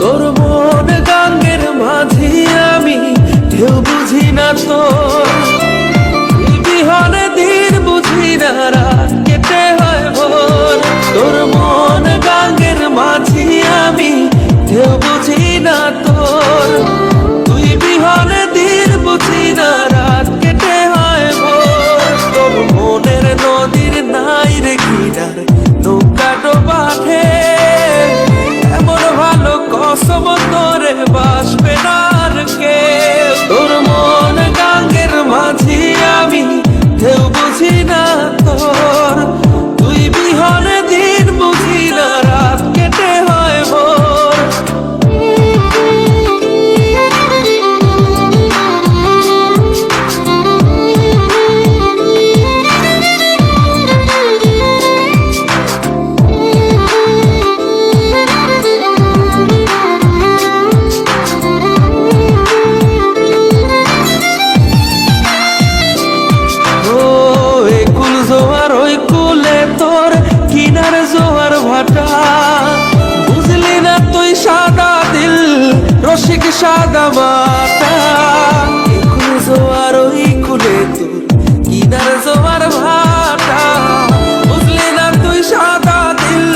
তোর মন গাঙ্গের মাঝি আমি ঢেউ বুঝি না তোর, তুই বিহনে দিন বুঝি না রাত কেটে হয় ভোর। তোর মন গাঙ্গের মাঝি আমি ঢেউ বুঝি না তোর, তুই বিহনে দিন বুঝি না রাত কেটে হয় ভোর। তোর মনের নদীর নাই রে কিনার নৌকা ডোবাঠে, এমন ভালো কসম তোরে বাসবে না আর কেউ। তোর মন গাঙ্গের মাঝি আমি ঢেউ বুঝি না তোর, তুই বিহনে দিন বুঝি না রাত কেটে হয় ভোর। কিনার জোয়ার ভাটা বুঝলি না তুই সাদা দিল রসিক সাদা মাটা, কুল জোয়ার ওই কুলে তোর কিনার জোয়ার ভাটা বুঝলি না তুই সাদা দিল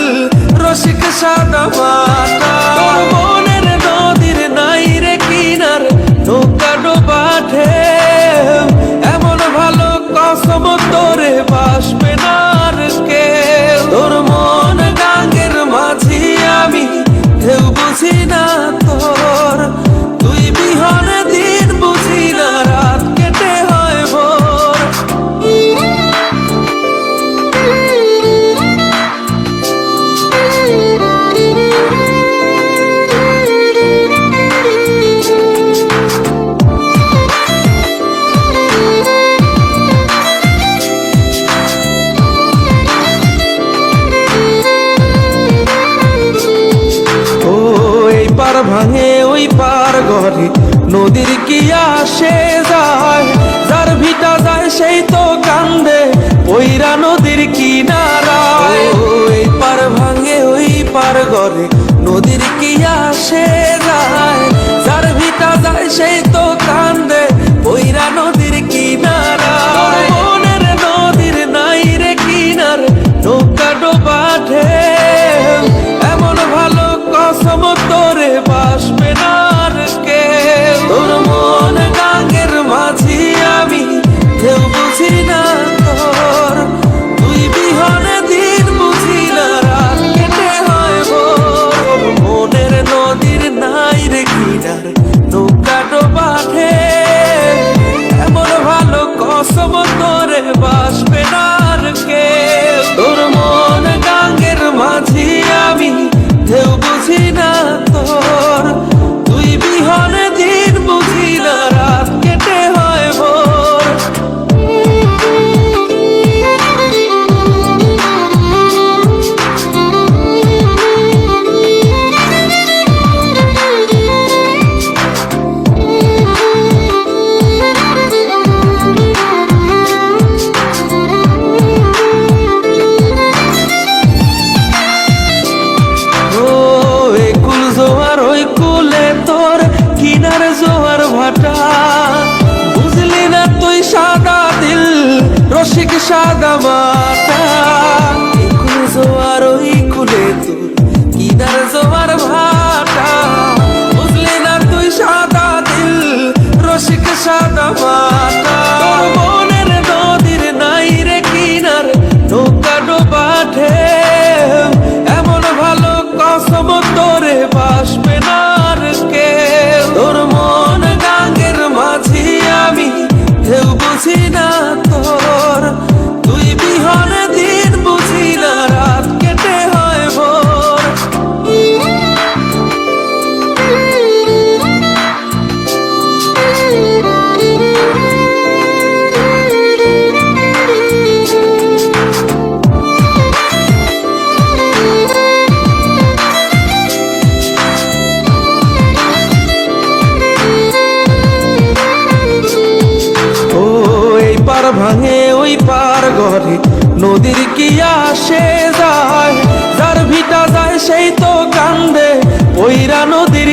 রসিক সাদা মাটা। তোর মনের নদীর নাই রে কিনার নৌকা ডোবাঠে, এমন ভালো কসম তোরে বাসবে না আর কেউ। তোর মন গাঙ্গের মাঝি আমি ঢেউ বুঝি না তোর, তুই বিহনে দিন বুঝি না রাত কেটে হয় ভোর। পার ভাঙে ওই পার ঘরে নদীর কি আসে যায়, যার ভিটা যায় সেই তো কান্দে ওইরা নদীর কিনারায়। ওই পার ভাঙে ওই পার ঘরে নদীর কি আসে যায়, যার ভিটা যায় সেই তো কান্দে ওইরা নদীর কিনারায়। মনের নদীর নাই রে কিনার নৌকা ডোবাঠে, এমন ভালো কসম তোরে বাসবে না আর কেউ। তোর মন গাঙ্গের মাঝি আমি ঢেউ বুঝি না তোর, তুই বিহনে দিন বুঝি না রাত কেটে হয় ভোর। মনের নদীর নাই রে কিনার নৌকা ডোবাঠে, এমন ভালো কসম তোরে বাসবে না আর কেউ। তোর মন গাঙ্গের মাঝি আমি ঢেউ বুঝি না তোর, তুই বিহনে দিন বুঝি না রাত কেটে হয় ভোর। কিনার জোয়ার ভাটা বুঝলি না তুই সাদা দিল রসিক সাদা মাটা, কুল জোয়ার ওই কুলে তোর কিনার জোয়ার ভাটা বুঝলি না তুই সাদা দিল রসিক সাদা মাটা। তোর মনের নদীর নাই রে কিনার নৌকা ডোবাঠে, এমন ভালো কসম তোরে বাসবে না আর কেউ। তোর মন গাঙ্গের মাঝি আমি ঢেউ বুঝি না তোর, তুই বিহনে দিন বুঝি না রাত কেটে হয় ভোর। পার ভাঙে ওই পার ঘরে নদীর কি আসে যায়, যার ভিটা যায় সেই তো কান্দে ওই পইরা নদীর